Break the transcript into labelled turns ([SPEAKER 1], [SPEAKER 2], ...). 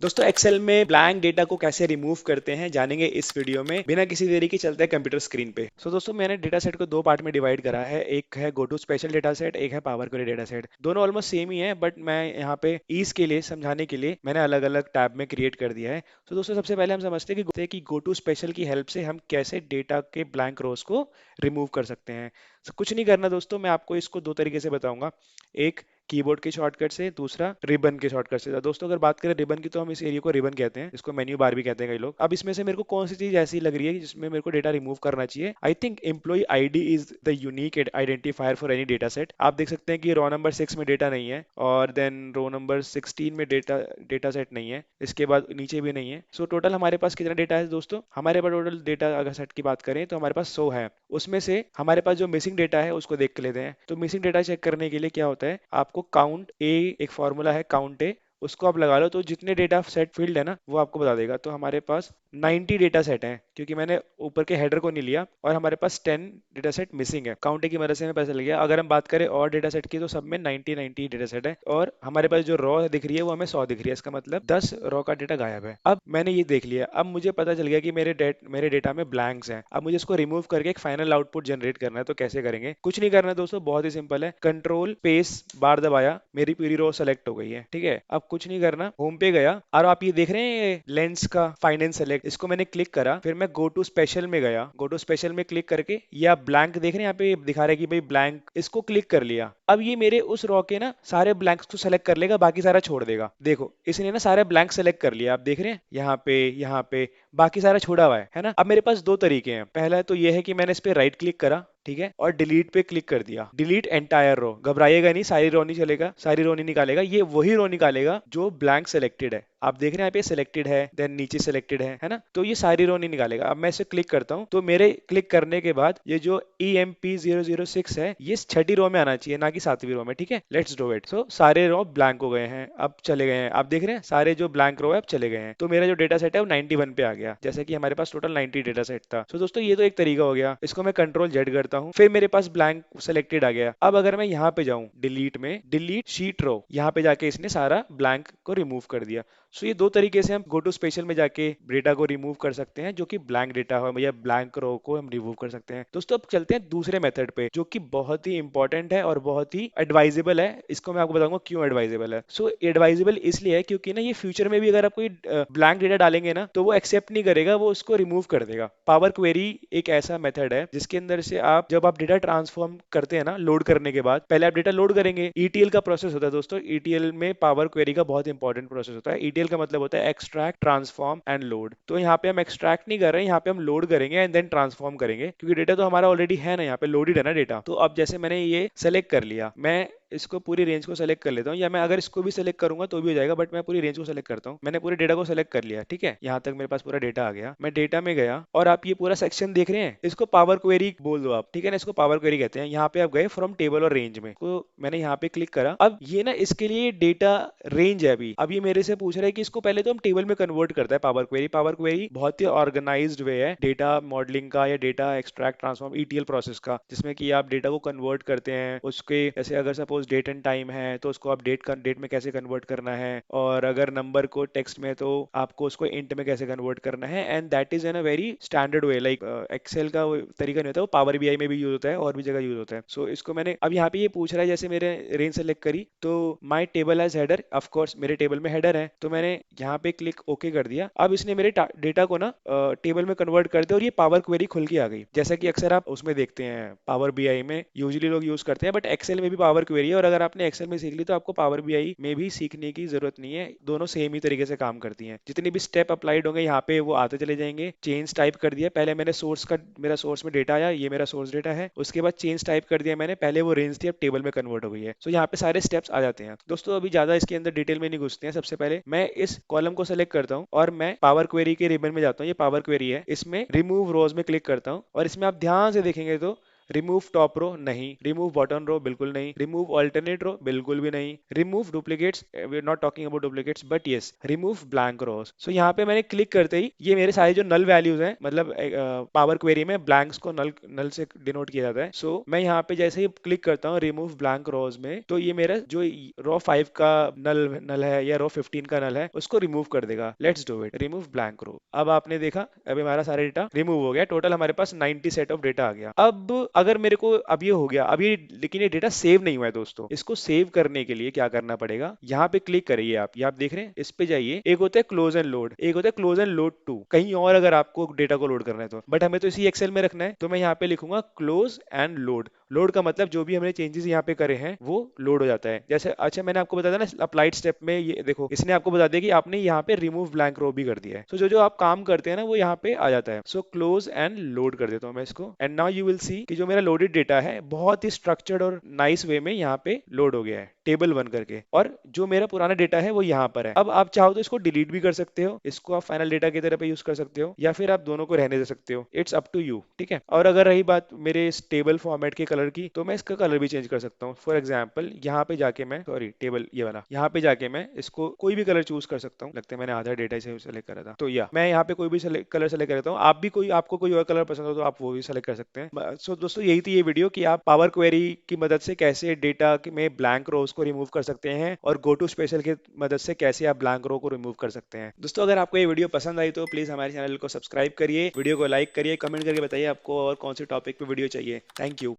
[SPEAKER 1] दोस्तों एक्सेल में blank data को कैसे रिमूव करते हैं जानेंगे इस वीडियो में। बिना किसी देरी के चलते हैं कंप्यूटर स्क्रीन पे। दोस्तों मैंने डेटा सेट को दो पार्ट में डिवाइड करा है। एक है go to special data set, एक है पावर क्वेरी डेटा सेट। दोनों ऑलमोस्ट सेम ही है, बट मैं यहाँ पे ईज के लिए समझाने के लिए मैंने अलग अलग टैब में क्रिएट कर दिया है। तो दोस्तों सबसे पहले हम समझते हैं कि गो टू स्पेशल की हेल्प से हम कैसे डेटा के ब्लैंक रोज को रिमूव कर सकते हैं। कुछ नहीं करना दोस्तों, मैं आपको इसको दो तरीके से बताऊंगा। एक कीबोर्ड के शॉर्टकट से, दूसरा रिबन के शॉर्टकट से। तो दोस्तों अगर बात करें रिबन की, तो हम इस एरिया को रिबन कहते हैं, इसको मेन्यू बार भी कहते हैं कई लोग। अब इसमें से मेरे को कौन सी चीज ऐसी लग रही है जिसमें मेरे को डेटा रिमूव करना चाहिए? I think employee ID is the unique identifier for any data set. आप देख सकते हैं कि रो नंबर 6 में डेटा नहीं है, और देन रो नंबर 16 में डेटा डेटा सेट नहीं है, इसके बाद नीचे भी नहीं है। सो टोटल हमारे पास कितना डेटा है दोस्तों? हमारे पास टोटल डेटा अगर सेट की बात करें तो हमारे पास 100 है। उसमें से हमारे पास जो मिसिंग डेटा है उसको देख के लेते हैं। तो मिसिंग डेटा चेक करने के लिए क्या होता है, आपको काउंट ए, एक फॉर्मूला है काउंट ए, उसको आप लगा लो तो जितने डेटा सेट फील्ड है ना वो आपको बता देगा। तो हमारे पास 90 डेटा सेट हैं, क्योंकि मैंने ऊपर के हेडर को नहीं लिया, और हमारे पास 10 डेटा सेट मिसिंग है। काउंट ए की मदद से हमें पता चल गया। अगर हम बात करें और डेटा सेट की, तो सब में 90 डेटा सेट है, और हमारे पास जो रॉ दिख रही है वो हमें 100 दिख रही है। इसका मतलब 10 रॉ का डेटा गायब है। अब मैंने ये देख लिया, अब मुझे पता चल गया कि मेरे डेटा में ब्लैंक्स हैं। अब मुझे इसको रिमूव करके एक फाइनल आउटपुट जनरेट करना है। तो कैसे करेंगे? कुछ नहीं करना है दोस्तों, बहुत ही सिंपल है। कंट्रोल स्पेस बार दबाया, मेरी पूरी रो सेलेक्ट हो गई है। ठीक है, अब कुछ नहीं करना, होम पे गया, और आप ये देख रहे हैं लेंस का फाइनेंस सेलेक्ट, इसको मैंने क्लिक करा। फिर मैं गो टू स्पेशल में गया, गो टू स्पेशल में क्लिक करके, ये आप ब्लैंक देख रहे हैं, यहाँ पे दिखा रहा है कि भाई ब्लैंक, इसको क्लिक कर लिया। अब ये मेरे उस रो के ना सारे ब्लैंक्स को सेलेक्ट कर लेगा, बाकी सारा छोड़ देगा। देखो इसने ना सारे ब्लैंक सेलेक्ट कर लिया, आप देख रहे हैं यहाँ पे बाकी सारा छोड़ा हुआ है ना। अब मेरे पास दो तरीके हैं। पहला तो ये है कि मैंने इस पे राइट क्लिक करा, ठीक है, और डिलीट पे क्लिक कर दिया। डिलीट एंटायर रो, घबराइएगा नहीं, सारी रो नहीं चलेगा, सारी रो नहीं निकालेगा, ये वही रो निकालेगा जो ब्लैंक सेलेक्टेड है। आप देख रहे हैं यहाँ पे सिलेक्टेड है, देन नीचे सिलेक्टेड है ना, तो ये सारी रो नहीं निकालेगा। अब मैं इसे क्लिक करता हूँ, तो मेरे क्लिक करने के बाद ये जो EMP006 है, ये छठी रो में आना चाहिए, ना कि सातवीं रो में। ठीक है, लेट्स डू इट। सो सारे रो ब्लैंक हो गए हैं, अब चले गए हैं। आप देख रहे हैं सारे जो ब्लैंक रो है अब चले गए हैं। तो मेरा जो डेटा सेट है वो 91 पे आ गया, जैसे कि हमारे पास टोटल 90 डेटा सेट था। तो दोस्तों ये तो एक तरीका हो गया। इसको मैं कंट्रोल जेड करता हूँ, फिर मेरे पास ब्लैंक सेलेक्टेड आ गया। अब अगर मैं यहाँ पे जाऊँ डिलीट में, डिलीट शीट रो, यहाँ पे जाके इसने सारा ब्लैंक को रिमूव कर दिया। सो ये दो तरीके से हम गो टू स्पेशल में जाके डेटा को रिमूव कर सकते हैं, जो कि ब्लैंक डेटा हो या ब्लैंक रो को हम रिमूव कर सकते हैं। दोस्तों अब चलते हैं दूसरे मेथड पे, जो कि बहुत ही इंपॉर्टेंट है और बहुत ही एडवाइजेबल है। इसको मैं आपको बताऊंगा क्यों एडवाइजेबल है। सो एडवाइजेबल इसलिए है क्योंकि ना ये फ्यूचर में भी अगर आप कोई ब्लैंक डेटा डालेंगे ना, तो वो एक्सेप्ट नहीं करेगा, वो उसको रिमूव कर देगा। पावर क्वेरी एक ऐसा मेथड है जिसके अंदर से आप जब आप डेटा ट्रांसफॉर्म करते हैं ना, लोड करने के बाद पहले आप डेटा लोड करेंगे। ETL का प्रोसेस होता है दोस्तों, ETL में पावर क्वेरी का बहुत इंपॉर्टेंट प्रोसेस होता है। ETL का मतलब होता है एक्सट्रैक्ट, ट्रांसफॉर्म एंड लोड। तो यहाँ पे हम एक्सट्रैक्ट नहीं कर रहे हैं, यहाँ पे हम लोड करेंगे एंड देन ट्रांसफॉर्म करेंगे, क्योंकि डेटा तो हमारा ऑलरेडी है ना, यहाँ पे लोडेड है ना डेटा। तो अब जैसे मैंने ये सेलेक्ट कर लिया, मैं इसको पूरी रेंज को सेलेक्ट कर लेता हूँ, या मैं अगर इसको भी सेलेक्ट करूंगा तो भी हो जाएगा, बट मैं पूरी रेंज को सेलेक्ट करता हूँ। मैंने पूरे डेटा को सेलेक्ट कर लिया, ठीक है, यहाँ तक मेरे पास पूरा डेटा आ गया। मैं डेटा में गया, और आप ये पूरा सेक्शन देख रहे हैं, इसको पावर क्वेरी बोल दो आप, ठीक है ना, इसको पावर क्वेरी कहते हैं। यहाँ पे आप गए फ्रॉम टेबल और रेंज में, तो मैंने यहाँ पे क्लिक करा। अब ये ना इसके लिए डेटा रेंज है अभी। अब ये मेरे से पूछ रहा है कि इसको पहले तो हम टेबल में कन्वर्ट करता है पावर क्वेरी। पावर क्वेरी बहुत ही ऑर्गेनाइज्ड वे है डेटा मॉडलिंग का या data extract transform ETL process का, जिसमें कि आप डेटा को कन्वर्ट करते हैं। उसके जैसे अगर सपोज डेट एंड टाइम है तो उसको आप डेट में कैसे कन्वर्ट करना है, और अगर नंबर को टेक्स्ट में तो आपको उसको इंट में कैसे कन्वर्ट करना है। And that is in a very standard way, like Excel का वो तरीका नहीं होता, वो पावर BI में भी यूज होता है और भी जगह यूज होता है। सो इसको मैंने अब यहाँ पे ये पूछ रहा है, जैसे मेरे रेंज सेलेक्ट करी, तो my table as header, of course मेरे टेबल में हेडर है, तो मैंने यहाँ पे क्लिक ओके कर दिया। अब इसने मेरे डेटा को ना टेबल में कन्वर्ट कर दिया, और ये पावर क्वेरी खुल के आ गई, जैसा कि अक्सर आप उसमें देखते हैं पावर BI में यूजुअली लोग यूज करते हैं। बट एक्सेल में भी पावर क्वेरी है, और अगर आपने एक्सेल में सीख ली तो आपको पावर BI में भी सीखने की जरूरत नहीं है, दोनों सेम ही तरीके से काम करती हैं। जितने भी स्टेप अप्लाइड होंगे यहाँ पे वो आते चले जाएंगे। चेंज टाइप कर दिया, पहले मैंने सोर्स का, मेरा सोर्स में डेटा आया, ये मेरा सोर्स डेटा है, उसके बाद चेंज टाइप कर दिया मैंने, पहले वो रेंज थी अब टेबल में कन्वर्ट हो गई है। सो यहाँ पे सारे स्टेप्स आ जाते हैं दोस्तों। अभी ज्यादा इसके अंदर डिटेल में नहीं घुसते हैं। सबसे पहले मैं इस कॉलम को सेलेक्ट करता हूँ, और मैं पावर क्वेरी के रिबन में जाता हूँ। ये पावर क्वेरी है, इसमें रिमूव रोज में क्लिक करता हूँ, और इसमें आप ध्यान से देखेंगे तो रिमूव टॉप रो नहीं, रिमूव बॉटम रो बिल्कुल नहीं, रिमूव ऑल्टरनेट रो बिल्कुल भी नहीं, remove duplicates, we are not talking about duplicates but yes remove blank rows. So यहाँ पे मैंने क्लिक करते ही ये मेरे सारे जो नल वैल्यूज हैं, मतलब पावर क्वेरी में ब्लैंक्स को नल नल से डिनोट किया जाता है। सो मैं यहाँ पे जैसे ही क्लिक करता हूँ रिमूव ब्लैंक रोज में, तो ये मेरा जो रो 5 का नल नल है या रो 15 का नल है उसको रिमूव कर देगा। Let's do it, remove blank row. अब आपने देखा अभी हमारा सारा डेटा रिमूव हो गया, टोटल हमारे पास 90 सेट ऑफ डेटा आ गया। अब अगर मेरे को अब ये हो गया, अब ये लेकिन ये डेटा सेव नहीं हुआ है दोस्तों। इसको सेव करने के लिए क्या करना पड़ेगा, यहाँ पे क्लिक करिए आप, ये आप देख रहे हैं, इस पे जाइए, एक होता है क्लोज एंड लोड, एक होता है क्लोज एंड लोड टू, कहीं और अगर आपको डेटा को लोड करना है तो, बट हमें तो इसी एक्सेल में रखना है, तो मैं यहाँ पे लिखूंगा क्लोज एंड लोड। लोड का मतलब जो भी हमने चेंजेस यहाँ पे करे हैं वो लोड हो जाता है। जैसे अच्छा मैंने आपको बताया था ना अप्लाइड स्टेप में, ये देखो इसने आपको बता दिया कि आपने यहाँ पे रिमूव ब्लैंक रो भी कर दिया है। तो जो जो आप काम करते हैं ना वो यहाँ पे आ जाता है। सो क्लोज एंड लोड कर देता हूँ मैं इसको, and now you will see कि जो मेरा लोडेड डेटा है बहुत ही स्ट्रक्चर्ड और नाइस वे में यहाँ पे लोड हो गया है टेबल वन करके, और जो मेरा पुराना डेटा है वो यहाँ पर है। अब आप चाहो तो इसको डिलीट भी कर सकते हो, इसको आप फाइनल डेटा की तरह पे यूज कर सकते हो, या फिर आप दोनों को रहने दे सकते हो, इट्स अप टू यू, ठीक है। और अगर रही बात मेरे इस टेबल फॉर्मेट के कलर की, तो मैं इसका कलर भी चेंज कर सकता हूँ। फॉर एग्जाम्पल यहाँ पे जाके मैं, सॉरी टेबल ये वाला, यहाँ पे जाके मैं इसको कोई भी कलर चूज कर सकता हूँ। लगता है मैंने आधा डेटा इसे सेलेक्ट करा था, तो या मैं यहाँ पे कोई भी कलर सेलेक्ट करता हूँ। आप भी कोई, आपको कोई और कलर पसंद हो तो आप वो भी सेलेक्ट कर सकते हैं। सो दोस्तों यही थी ये वीडियो कि आप पावर क्वेरी की मदद से कैसे डेटा में ब्लैंक रोज को रिमूव कर सकते हैं, और गो टू स्पेशल की मदद से कैसे आप ब्लैंक रो को रिमूव कर सकते हैं। दोस्तों अगर आपको ये वीडियो पसंद आई तो प्लीज हमारे चैनल को सब्सक्राइब करिए, वीडियो को लाइक करिए, कमेंट करके बताइए आपको और कौन से टॉपिक पे वीडियो चाहिए। Thank you.